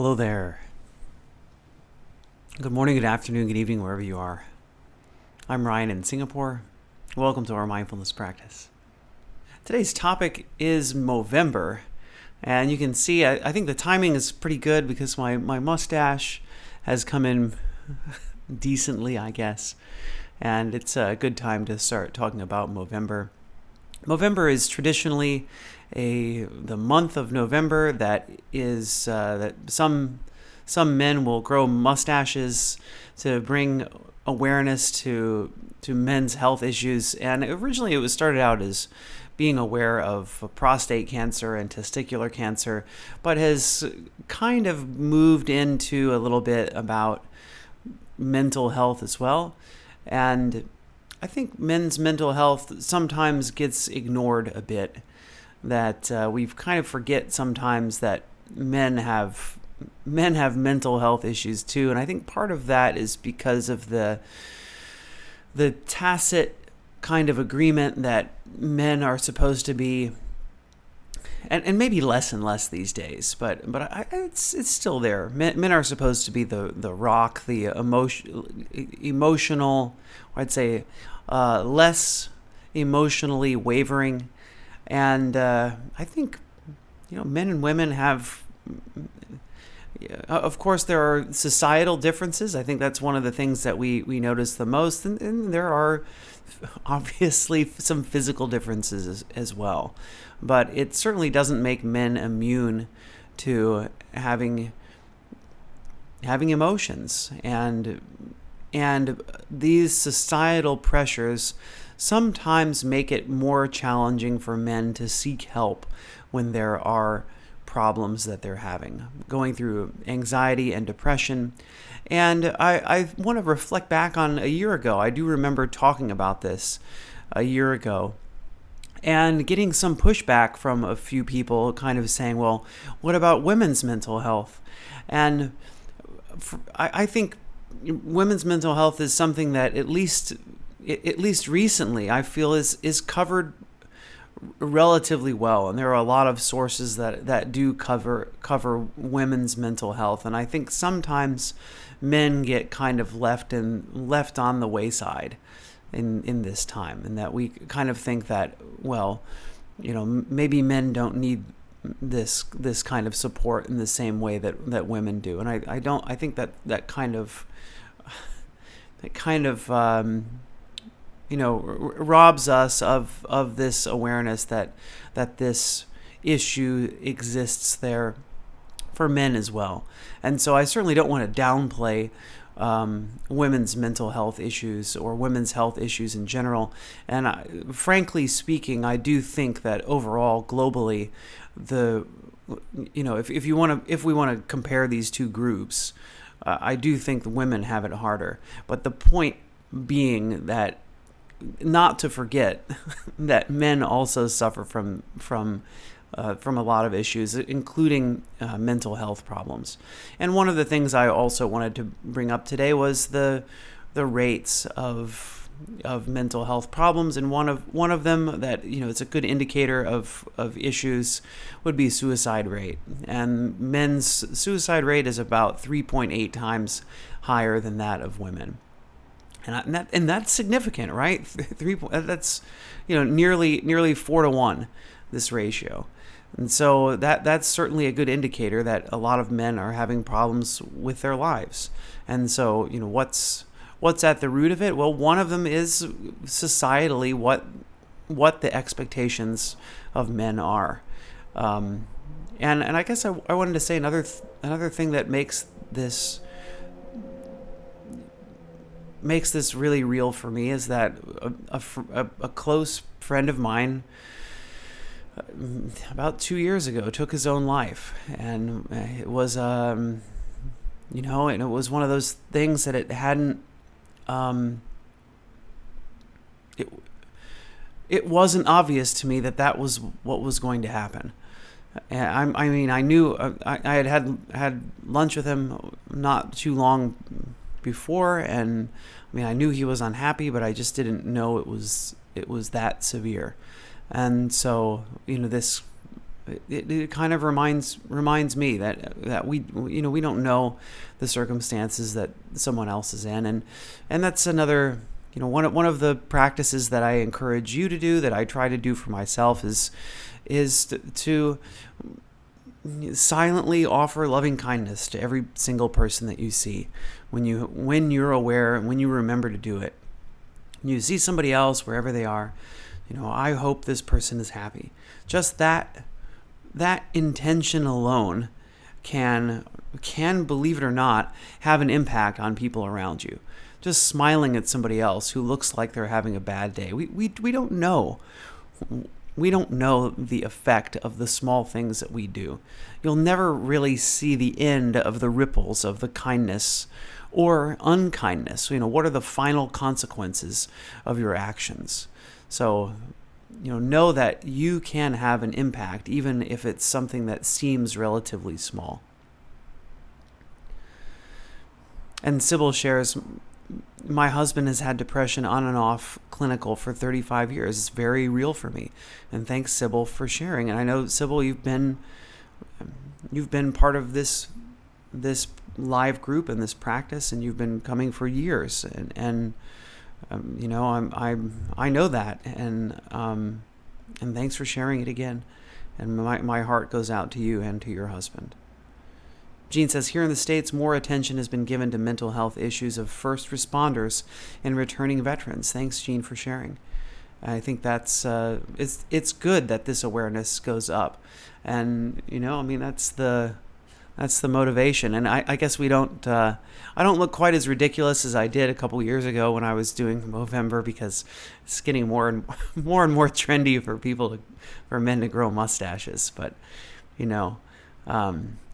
Hello there. Good morning, good afternoon, good evening, wherever you are. I'm Ryan in Singapore. Welcome to our mindfulness practice. Today's topic is Movember. And you can see, I think the timing is pretty good because my mustache has come in decently, I guess. And it's a good time to start talking about Movember. Movember is traditionally the month of November that some men will grow mustaches to bring awareness to men's health issues. And originally it was started out as being aware of prostate cancer and testicular cancer, but has kind of moved into a little bit about mental health as well. And I think men's mental health sometimes gets ignored a bit, that we kind of forget sometimes that men have mental health issues too. And I think part of that is because of the tacit kind of agreement that men are supposed to be, and maybe less and less these days, but it's still there. Men are supposed to be the rock, the emotional, I'd say, less emotionally wavering. And I think, men and women have, of course, there are societal differences. I think that's one of the things that we notice the most. And there are obviously some physical differences as well. But it certainly doesn't make men immune to having emotions. And these societal pressures sometimes make it more challenging for men to seek help when there are problems that they're having, going through anxiety and depression. And I want to reflect back on a year ago. I do remember talking about this a year ago and getting some pushback from a few people kind of saying, well, what about women's mental health? And I think women's mental health is something that at least recently I feel is covered relatively well, and there are a lot of sources that do cover women's mental health. And I think sometimes men get kind of left on the wayside in this time, and that we kind of think that, well, maybe men don't need this kind of support in the same way that women do. And I think that kind of robs us of this awareness that this issue exists there for men as well. And so I certainly don't want to downplay women's mental health issues or women's health issues in general. And frankly speaking, I do think that overall, globally, if we want to compare these two groups, I do think the women have it harder. But the point being that not to forget that men also suffer from a lot of issues, including mental health problems. And one of the things I also wanted to bring up today was the rates of mental health problems. And one of them that it's a good indicator of issues would be suicide rate. And men's suicide rate is about 3.8 times higher than that of women. And that's significant, right? That's nearly 4-to-1, this ratio. And so that's certainly a good indicator that a lot of men are having problems with their lives. And so what's at the root of it? Well, one of them is societally what the expectations of men are. And I guess I wanted to say another thing that makes this really real for me is that a close friend of mine about 2 years ago took his own life. And it was and it was one of those things that it hadn't it wasn't obvious to me that was what was going to happen. And I knew I had lunch with him not too long before, and I knew he was unhappy, but I just didn't know it was that severe. And so this it kind of reminds me that we don't know the circumstances that someone else is in, and that's another, one of the practices that I encourage you to do, that I try to do for myself, is to silently offer loving kindness to every single person that you see when you're aware and when you remember to do it. When you see somebody else, wherever they are, I hope this person is happy. Just that intention alone can, believe it or not, have an impact on people around you. Just smiling at somebody else who looks like they're having a bad day. We don't know. We don't know the effect of the small things that we do. You'll never really see the end of the ripples of the kindness or unkindness. What are the final consequences of your actions? So, know that you can have an impact, even if it's something that seems relatively small. And Sybil shares, my husband has had depression on and off clinical for 35 years. It's very real for me. And thanks, Sybil, for sharing. And I know, Sybil, you've been part of this live group and this practice, and you've been coming for years. And I know that. And thanks for sharing it again. And my heart goes out to you and to your husband. Jean says, here in the States, more attention has been given to mental health issues of first responders and returning veterans. Thanks, Jean, for sharing. I think that's it's good that this awareness goes up, and that's the motivation. And I guess we don't I don't look quite as ridiculous as I did a couple years ago when I was doing Movember, because it's getting more and more trendy for men to grow mustaches. But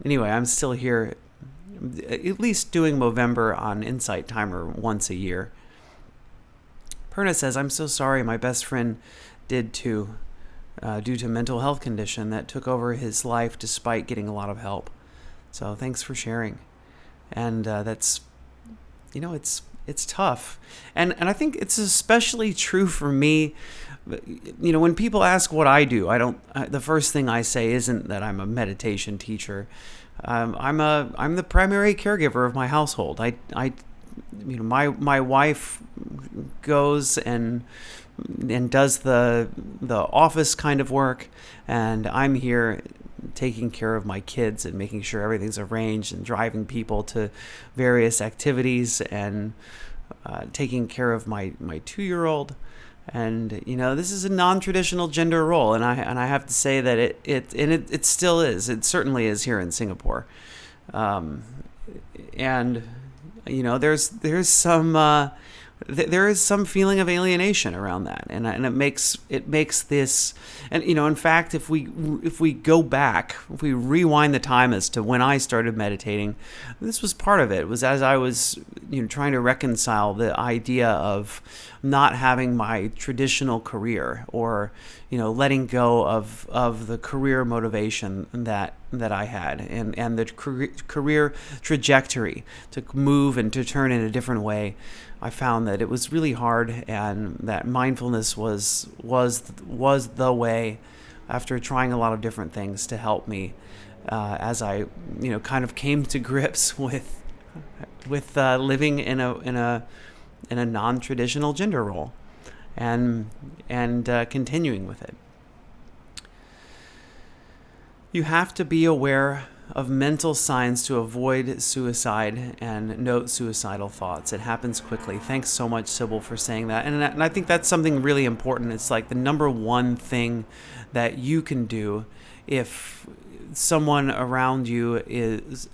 anyway, I'm still here, at least doing Movember on Insight Timer once a year. Perna says, I'm so sorry my best friend did too, due to mental health condition that took over his life despite getting a lot of help. So thanks for sharing. And that's, it's tough. And I think it's especially true for me. When people ask what I do, the first thing I say isn't that I'm a meditation teacher. I'm the primary caregiver of my household. My wife goes and does the office kind of work, and I'm here taking care of my kids and making sure everything's arranged and driving people to various activities and taking care of my 2-year-old. And this is a non-traditional gender role, and I have to say that it still is. It certainly is here in Singapore, and there's some there is some feeling of alienation around that, and it makes this, and in fact, if we go back, if we rewind the time as to when I started meditating, this was part of it. It was as I was trying to reconcile the idea of not having my traditional career, or letting go of the career motivation that I had, and the career trajectory to move and to turn in a different way. I found that it was really hard, and that mindfulness was the way, after trying a lot of different things to help me, as I kind of came to grips with living in a non-traditional gender role, and continuing with it. You have to be aware of mental signs to avoid suicide and note suicidal thoughts. It happens quickly. Thanks so much, Sybil, for saying that. And I think that's something really important. It's like the number one thing that you can do if someone around you is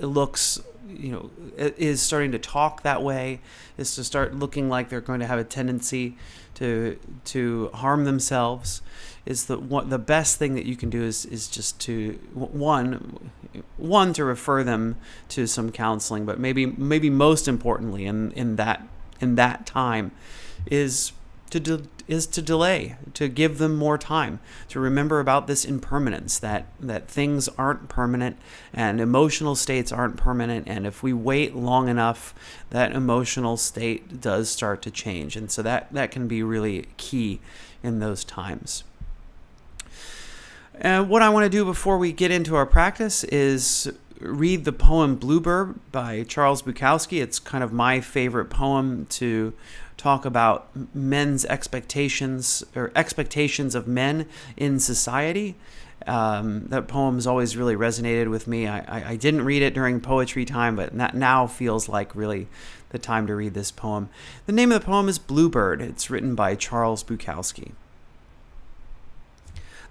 starting to talk that way, is to start looking like they're going to have a tendency to harm themselves. Is the best thing that you can do is just to one to refer them to some counseling, but maybe most importantly in that time is to delay, to give them more time, to remember about this impermanence, that things aren't permanent and emotional states aren't permanent, and if we wait long enough, that emotional state does start to change, and so that can be really key in those times. What I want to do before we get into our practice is read the poem Bluebird by Charles Bukowski. It's kind of my favorite poem to talk about men's expectations or expectations of men in society. That poem has always really resonated with me. I didn't read it during poetry time, but now feels like really the time to read this poem. The name of the poem is Bluebird. It's written by Charles Bukowski.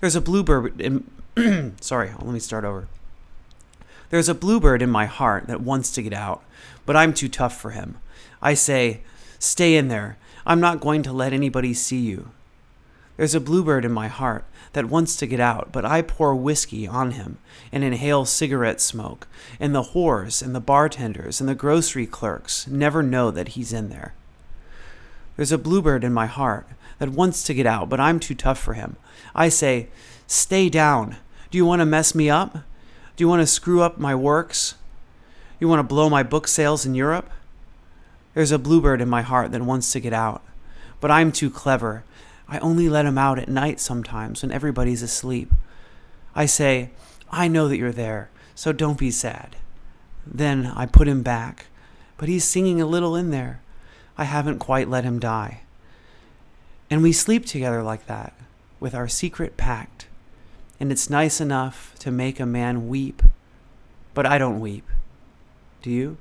There's a bluebird in... Sorry, let me start over. There's a bluebird in my heart that wants to get out, but I'm too tough for him. I say, stay in there. I'm not going to let anybody see you. There's a bluebird in my heart that wants to get out, but I pour whiskey on him and inhale cigarette smoke, and the whores and the bartenders and the grocery clerks never know that he's in there. There's a bluebird in my heart that wants to get out, but I'm too tough for him. I say, stay down. Do you want to mess me up? Do you want to screw up my works? You want to blow my book sales in Europe? There's a bluebird in my heart that wants to get out, but I'm too clever. I only let him out at night sometimes when everybody's asleep. I say, I know that you're there, so don't be sad. Then I put him back, but he's singing a little in there. I haven't quite let him die. And we sleep together like that, with our secret pact. And it's nice enough to make a man weep, but I don't weep. Do you?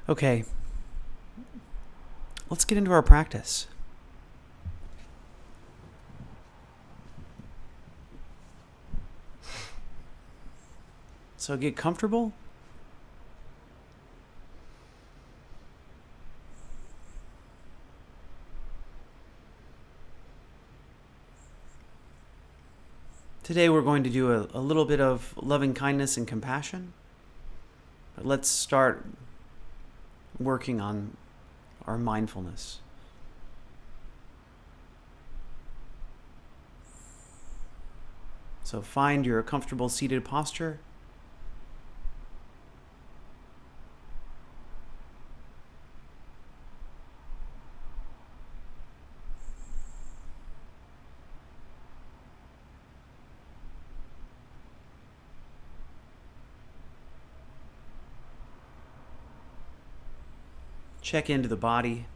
Okay, let's get into our practice. So get comfortable. Today we're going to do a little bit of loving kindness and compassion. But let's start working on our mindfulness. So find your comfortable seated posture. Check into the body.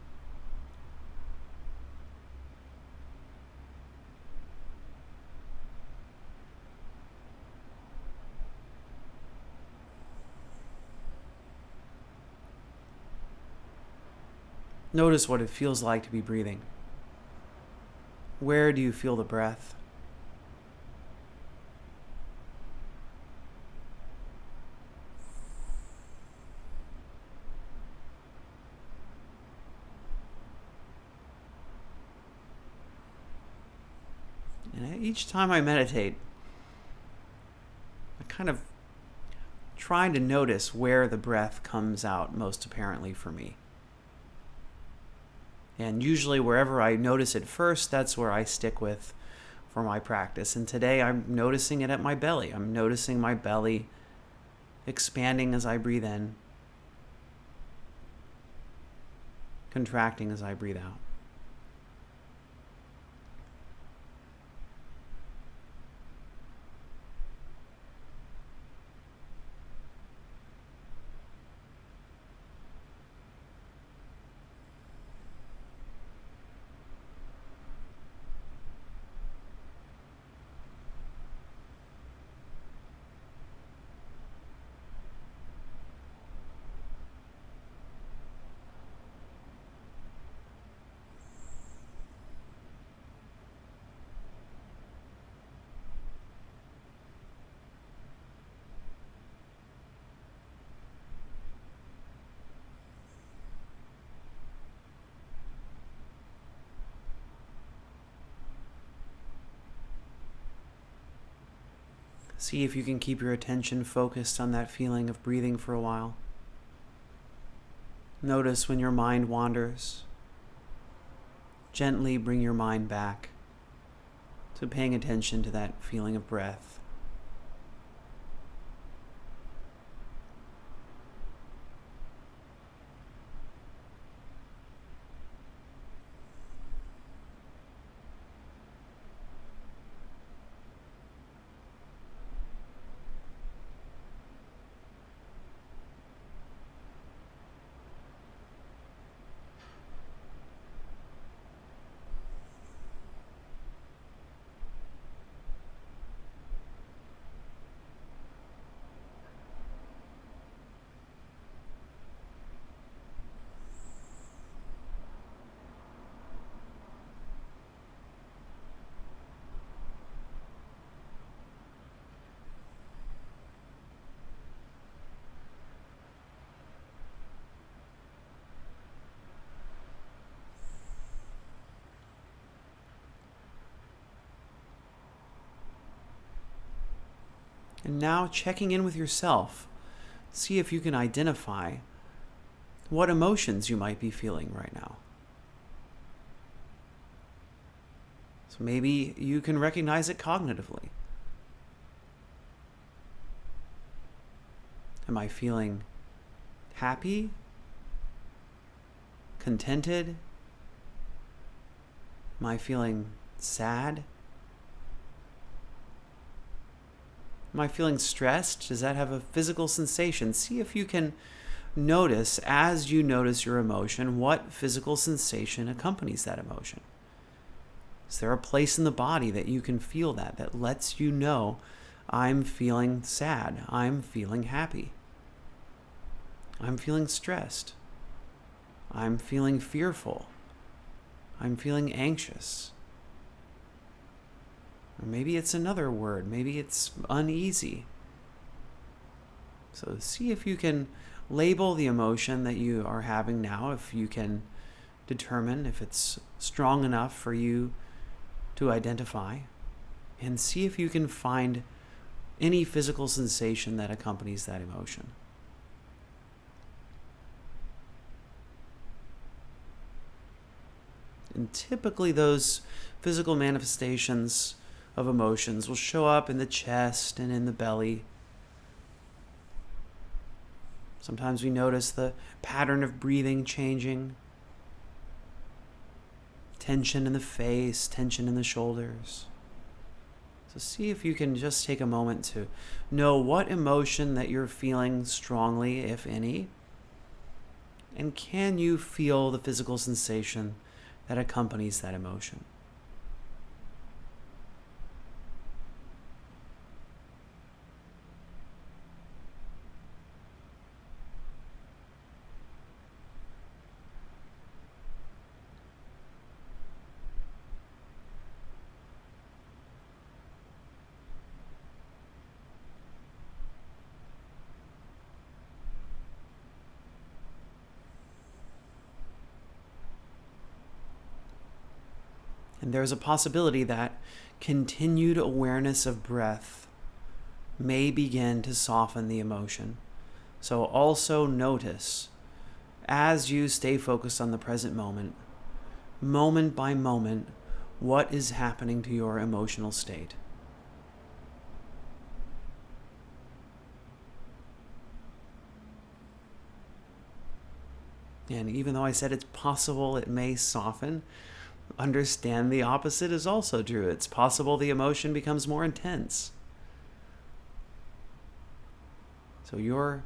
Notice what it feels like to be breathing. Where do you feel the breath? And each time I meditate, I kind of trying to notice where the breath comes out most apparently for me. And usually wherever I notice it first, that's where I stick with for my practice. And today I'm noticing it at my belly. I'm noticing my belly expanding as I breathe in, contracting as I breathe out. See if you can keep your attention focused on that feeling of breathing for a while. Notice when your mind wanders. Gently bring your mind back to paying attention to that feeling of breath. And now checking in with yourself, see if you can identify what emotions you might be feeling right now. So maybe you can recognize it cognitively. Am I feeling happy? Contented? Am I feeling sad? Am I feeling stressed? Does that have a physical sensation? See if you can notice, as you notice your emotion, what physical sensation accompanies that emotion. Is there a place in the body that you can feel that lets you know, I'm feeling sad, I'm feeling happy, I'm feeling stressed, I'm feeling fearful, I'm feeling anxious? Or maybe it's another word, maybe it's uneasy. So see if you can label the emotion that you are having now, if you can determine if it's strong enough for you to identify, and see if you can find any physical sensation that accompanies that emotion. And typically those physical manifestations of emotions will show up in the chest and in the belly. Sometimes we notice the pattern of breathing changing. Tension in the face, tension in the shoulders. So see if you can just take a moment to know what emotion that you're feeling strongly, if any. And can you feel the physical sensation that accompanies that emotion? And there's a possibility that continued awareness of breath may begin to soften the emotion. So also notice, as you stay focused on the present moment by moment, what is happening to your emotional state. And even though I said it's possible it may soften, understand the opposite is also true. It's possible the emotion becomes more intense. So your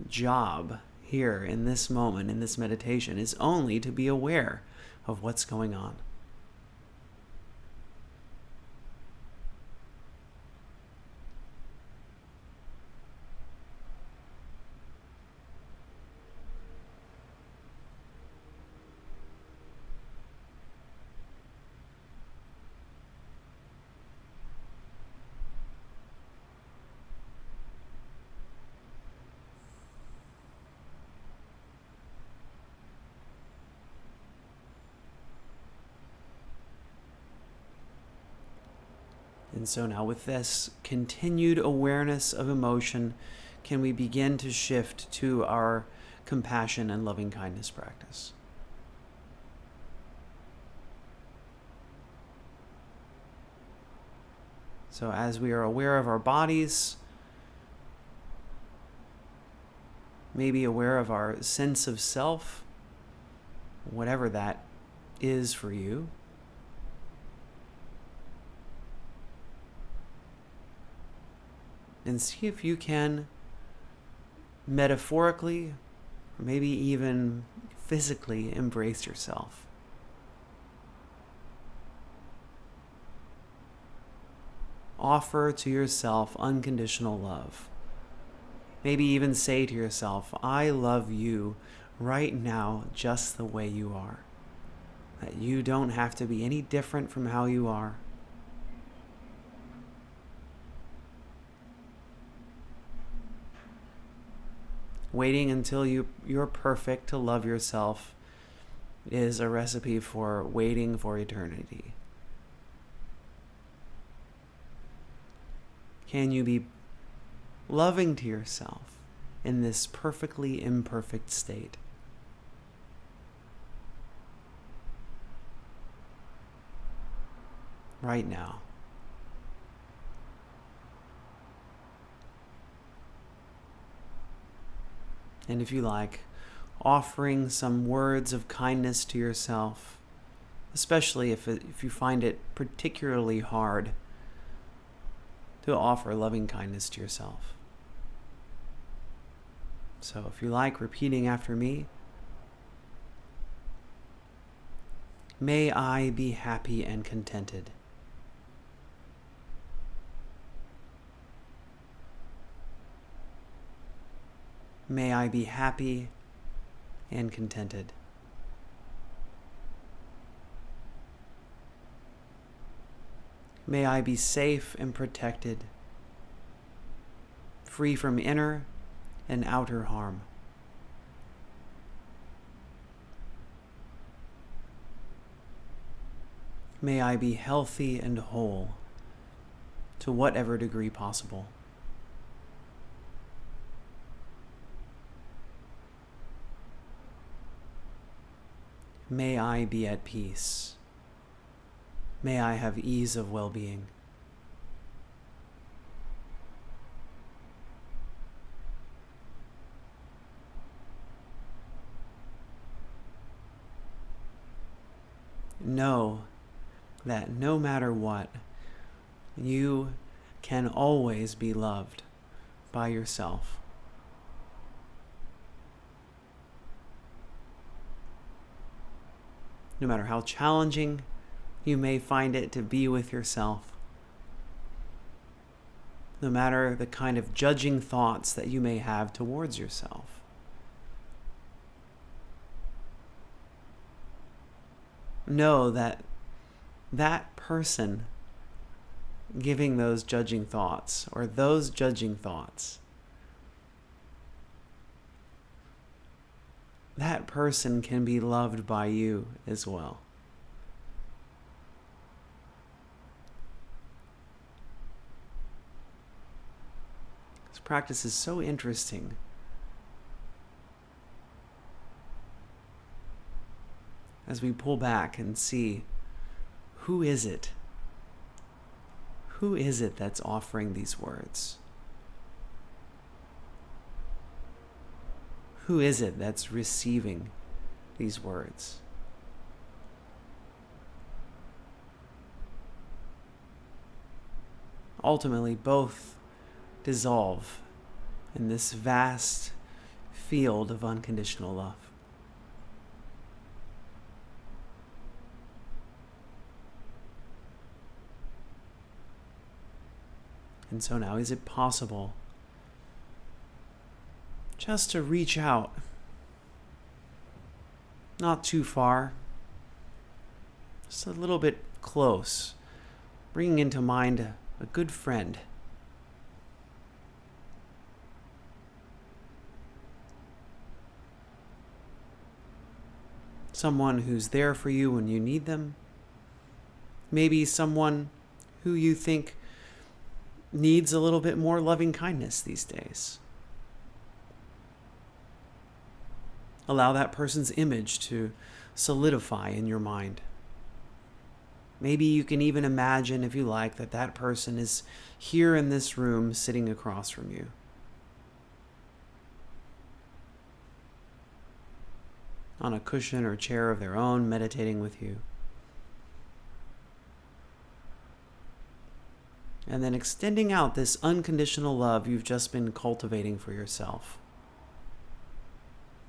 job here in this moment, in this meditation, is only to be aware of what's going on. And so now with this continued awareness of emotion, can we begin to shift to our compassion and loving kindness practice? So as we are aware of our bodies, maybe aware of our sense of self, whatever that is for you, and see if you can metaphorically, or maybe even physically, embrace yourself. Offer to yourself unconditional love. Maybe even say to yourself, I love you right now just the way you are. That you don't have to be any different from how you are. Waiting until you're perfect to love yourself is a recipe for waiting for eternity. Can you be loving to yourself in this perfectly imperfect state. Right now. And if you like, offering some words of kindness to yourself, especially if you find it particularly hard to offer loving kindness to yourself. So if you like, repeating after me. May I be happy and contented. May I be happy and contented. May I be safe and protected, free from inner and outer harm. May I be healthy and whole to whatever degree possible. May I be at peace. May I have ease of well-being. Know that no matter what, you can always be loved by yourself. No matter how challenging you may find it to be with yourself, no matter the kind of judging thoughts that you may have towards yourself, know that that person giving those judging thoughts, or those judging thoughts, that person can be loved by you as well. This practice is so interesting. As we pull back and see, who is it? Who is it that's offering these words? Who is it that's receiving these words? Ultimately, both dissolve in this vast field of unconditional love. And so now, is it possible just to reach out, not too far, just a little bit close, bringing into mind a good friend, someone who's there for you when you need them, maybe someone who you think needs a little bit more loving kindness these days. Allow that person's image to solidify in your mind. Maybe you can even imagine, if you like, that that person is here in this room sitting across from you. On a cushion or chair of their own, meditating with you. And then extending out this unconditional love you've just been cultivating for yourself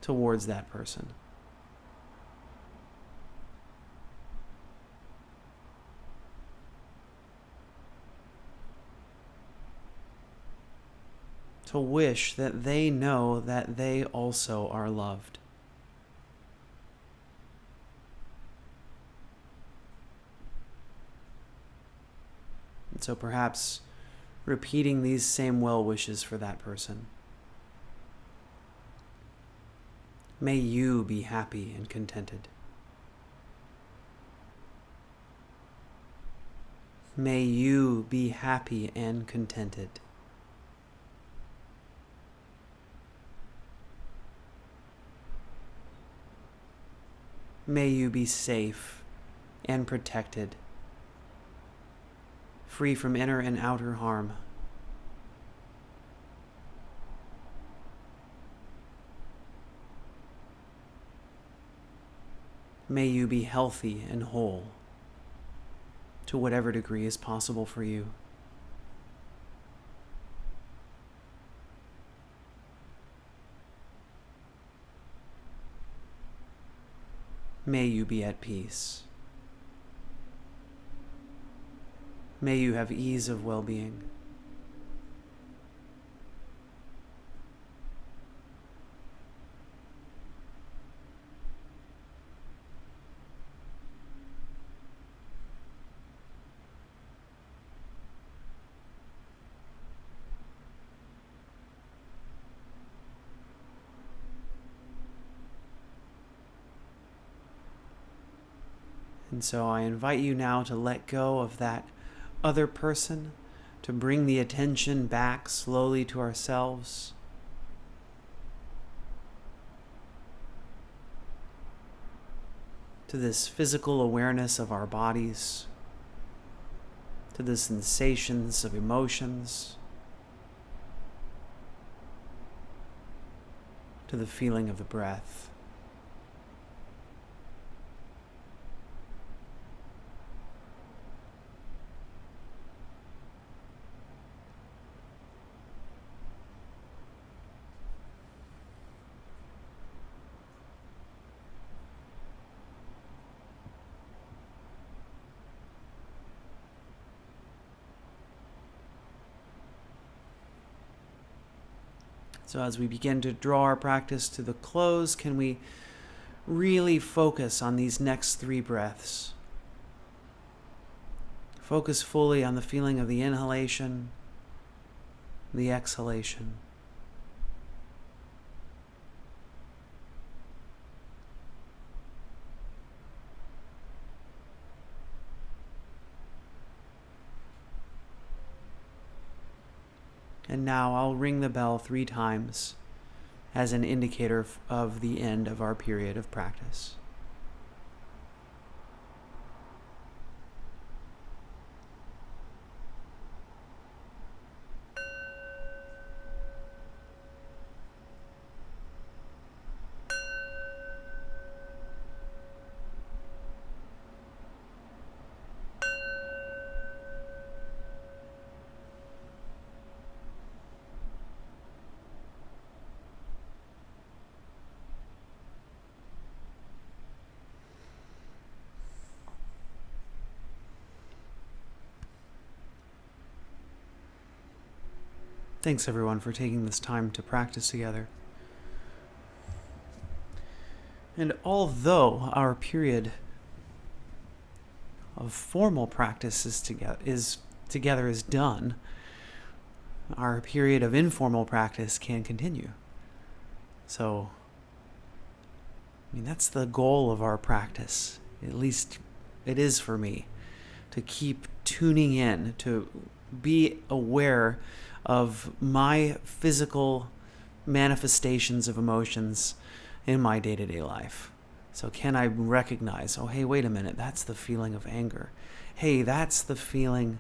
towards that person. To wish that they know that they also are loved. And so perhaps repeating these same well wishes for that person. May you be happy and contented. May you be happy and contented. May you be safe and protected, free from inner and outer harm. May you be healthy and whole to whatever degree is possible for you. May you be at peace. May you have ease of well-being. And so I invite you now to let go of that other person, to bring the attention back slowly to ourselves. To this physical awareness of our bodies, to the sensations of emotions, to the feeling of the breath. So as we begin to draw our practice to the close, can we really focus on these next 3 breaths? Focus fully on the feeling of the inhalation, the exhalation. And now I'll ring the bell 3 times as an indicator of the end of our period of practice. Thanks everyone for taking this time to practice together. And although our period of formal practice is done, our period of informal practice can continue. So, that's the goal of our practice. At least it is for me, to keep tuning in, to be aware of my physical manifestations of emotions in my day-to-day life. So can I recognize, oh, hey, wait a minute, that's the feeling of anger. Hey, that's the feeling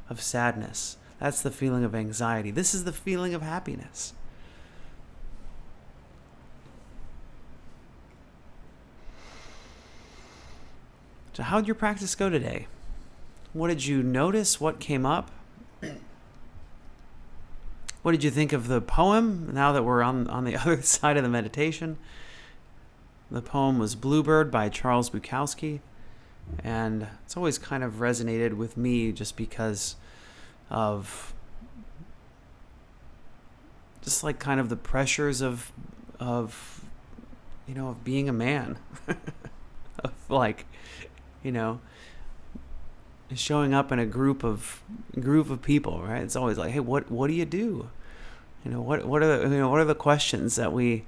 of sadness. That's the feeling of anxiety. This is the feeling of happiness. So how did your practice go today? What did you notice? What came up? What did you think of the poem, now that we're on the other side of the meditation? The poem was Bluebird by Charles Bukowski, and it's always kind of resonated with me just because of just like kind of the pressures of being a man. Of like, showing up in a group of people, right? It's always like, hey, what do you do? What are the questions that we're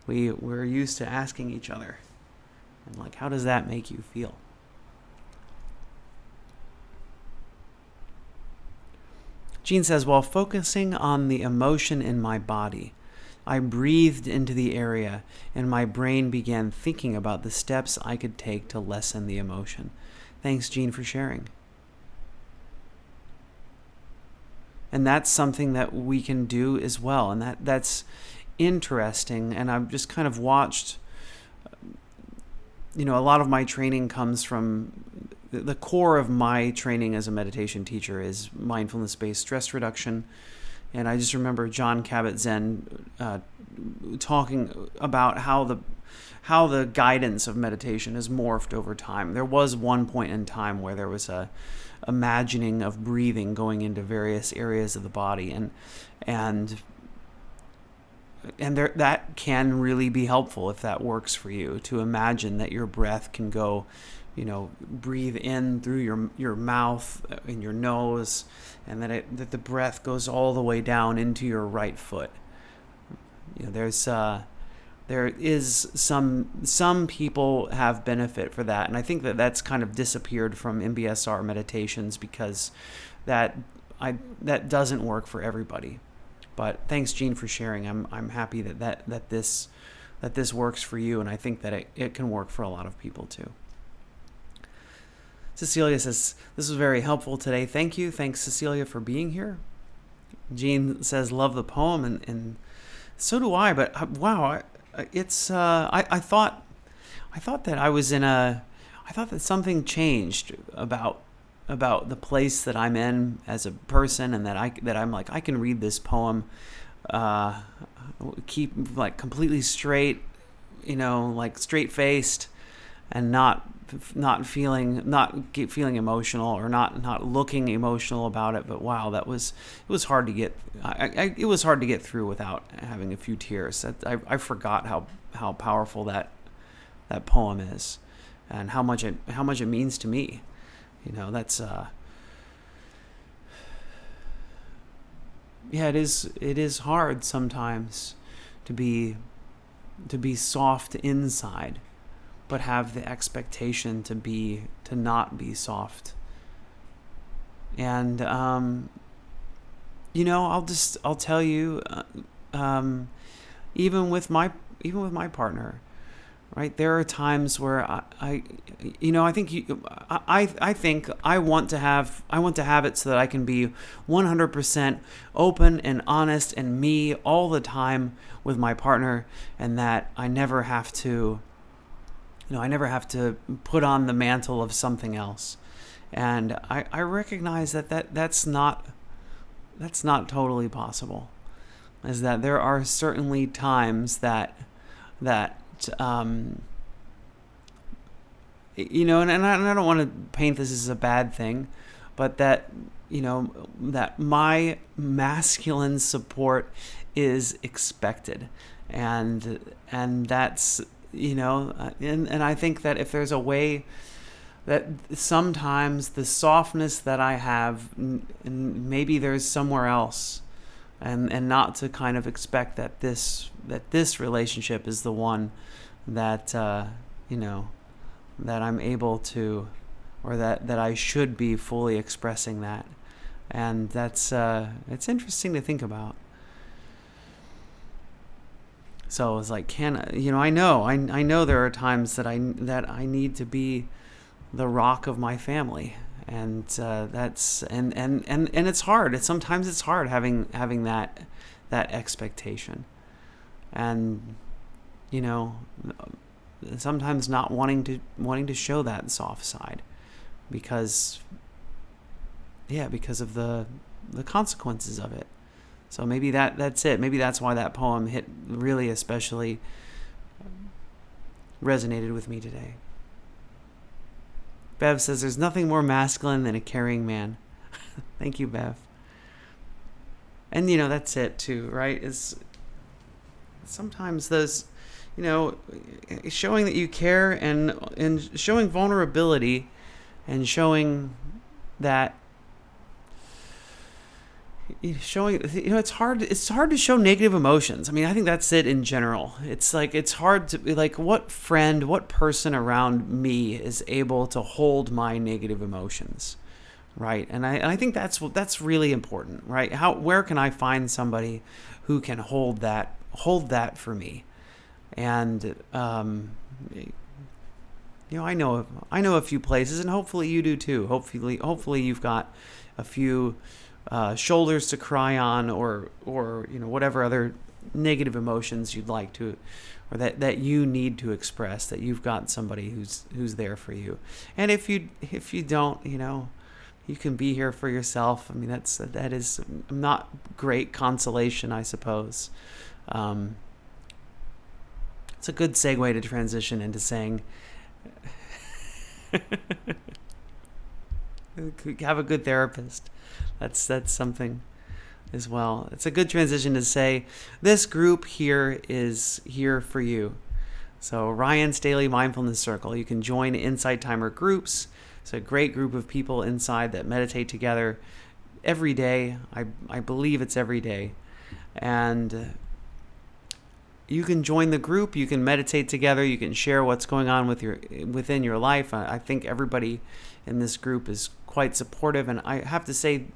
used to asking each other, and like, how does that make you feel? Jean says, while focusing on the emotion in my body, I breathed into the area, and my brain began thinking about the steps I could take to lessen the emotion. Thanks, Jean, for sharing. And that's something that we can do as well. And that's interesting. And I've just kind of watched, a lot of my training comes from, the core of my training as a meditation teacher is mindfulness-based stress reduction. And I just remember John Kabat-Zinn talking about how the guidance of meditation has morphed over time. There was one point in time where there was a imagining of breathing going into various areas of the body, and there, that can really be helpful if that works for you, to imagine that your breath can go, breathe in through your mouth and your nose, and that the breath goes all the way down into your right foot. There is some people have benefit for that, and I think that's kind of disappeared from MBSR meditations because that doesn't work for everybody. But thanks, Jean, for sharing. I'm happy that this works for you, and I think that it can work for a lot of people too. Cecilia says, this was very helpful today. Thank you. Thanks, Cecilia, for being here. Jean says, love the poem, and so do I. But wow, it's I thought that I thought that something changed about the place that I'm in as a person, and that I'm like, I can read this poem, keep like completely straight, like straight faced, and not feeling emotional, or not looking emotional about it. But wow, it was hard to get. It was hard to get through without having a few tears. I forgot how powerful that poem is, and how much it means to me. That's it is hard sometimes to be soft inside, but have the expectation to not be soft. And I'll tell you, even with my partner, right? There are times where I think I want to have it so that I can be 100% open and honest and me all the time with my partner, and that I never have to put on the mantle of something else. And I recognize that's not totally possible. Is that there are certainly times that and I don't want to paint this as a bad thing, but that my masculine support is expected, and that's and I think that if there's a way that sometimes the softness that I have, maybe there's somewhere else, and not to kind of expect that this relationship is the one that that I'm able to, or that I should be fully expressing that. And that's it's interesting to think about. So it's like, I know there are times that I need to be the rock of my family, and that's and it's hard. Sometimes it's hard having that expectation, and sometimes not wanting to show that soft side, because of the consequences of it. So maybe that's it. Maybe that's why that poem hit really especially resonated with me today. Bev says, there's nothing more masculine than a caring man. Thank you, Bev. And, that's it too, right? Is sometimes those, showing that you care, and showing vulnerability, and showing that, it's hard to show negative emotions. I mean, I think that's it in general. It's like, it's hard to be like, what person around me is able to hold my negative emotions, right? And I think that's really important, right? Where can I find somebody who can hold that for me? And I know a few places, and hopefully you do too. Hopefully you've got a few shoulders to cry on, or whatever other negative emotions you'd like to, or that you need to express, that you've got somebody who's there for you. And if you don't, you can be here for yourself. I mean, that is not great consolation, I suppose. It's a good segue to transition into saying, have a good therapist. That's something as well. It's a good transition to say, this group here is here for you. So Ryan's Daily Mindfulness Circle. You can join Insight Timer groups. It's a great group of people inside that meditate together every day. I believe it's every day. And you can join the group. You can meditate together. You can share what's going on within your life. I think everybody in this group is quite supportive. And I have to say,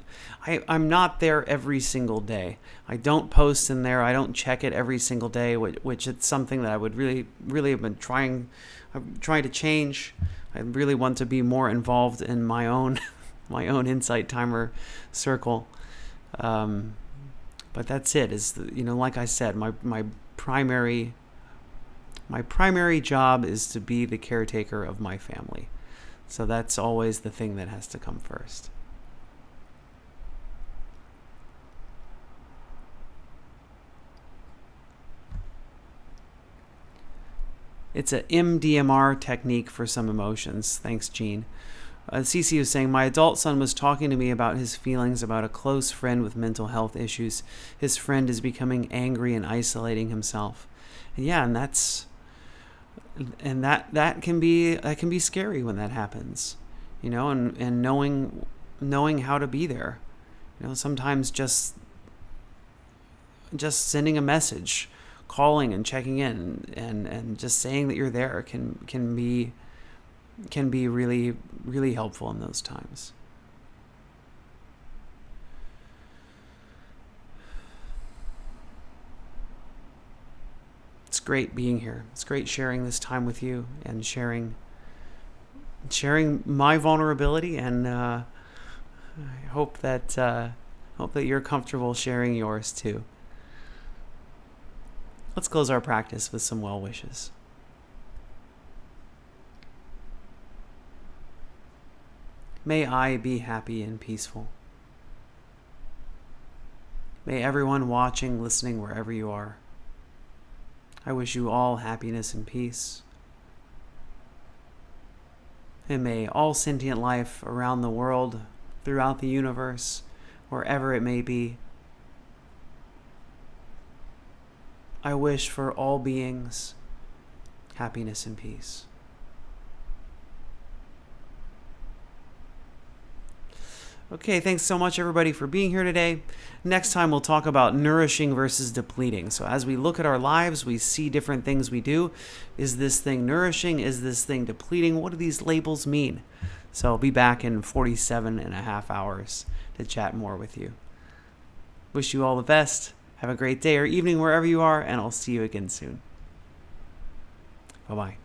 I'm not there every single day. I don't post in there. I don't check it every single day, which it's something that I would really, really have been trying to change. I really want to be more involved in my own Insight Timer circle. But that's it. Like I said, my primary job is to be the caretaker of my family. So that's always the thing that has to come first. It's a MDMR technique for some emotions. Thanks, Gene. Cece was saying, my adult son was talking to me about his feelings about a close friend with mental health issues. His friend is becoming angry and isolating himself. Yeah, and that can be scary when that happens, and knowing how to be there. Sometimes just sending a message, calling and checking in, and just saying that you're there can be really, really helpful in those times. It's great being here. It's great sharing this time with you and sharing my vulnerability, and I hope that you're comfortable sharing yours too. Let's close our practice with some well wishes. May I be happy and peaceful. May everyone watching, listening, wherever you are, I wish you all happiness and peace. And may all sentient life around the world, throughout the universe, wherever it may be, I wish for all beings happiness and peace. Okay, thanks so much, everybody, for being here today. Next time, we'll talk about nourishing versus depleting. So as we look at our lives, we see different things we do. Is this thing nourishing? Is this thing depleting? What do these labels mean? So I'll be back in 47 and a half hours to chat more with you. Wish you all the best. Have a great day or evening wherever you are, and I'll see you again soon. Bye-bye.